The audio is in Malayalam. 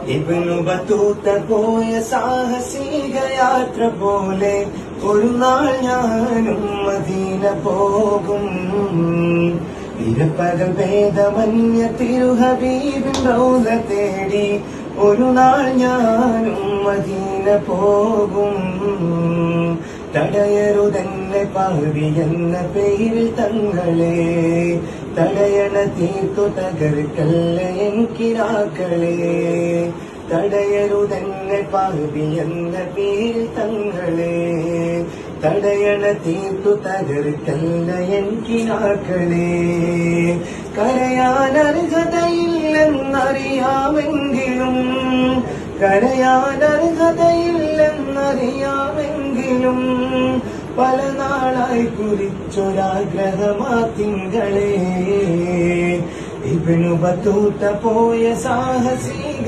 ഇബ്നു ബത്തൂത്ത പോയ സാഹസിക യാത്ര പോലെ ഒരു നാൾ ഞാനും മദീന പോകും. ഇരപ്പകൽ ഭേദമന്യ തിരുഹബീബിൻ റൗള തേടി ഒരു നാൾ ഞാനും മദീന പോകും. തടയരുതെന്നെ പാവി എന്ന പേരിൽ തങ്ങളെ, തടയണ തീർത്തു തകർക്കല്ല എൻകിനാക്കളെ. തടയരുതെന്നെ പാവി എന്ന പേരിൽ തങ്ങളെ, തടയണ തീർത്തു തകർക്കല്ല എൻകിനാക്കളെ. കരയാൻ അർഹതയില്ലെന്നറിയാമെങ്കിലും, കരയാൻ അർഹതയില്ലെന്നറിയാമെങ്കിലും പല നാളായി കുറിച്ചൊരാഗ്രഹമാ തിങ്കളെ. ഇബ്നു ബത്തൂത്ത പോയ സാഹസിക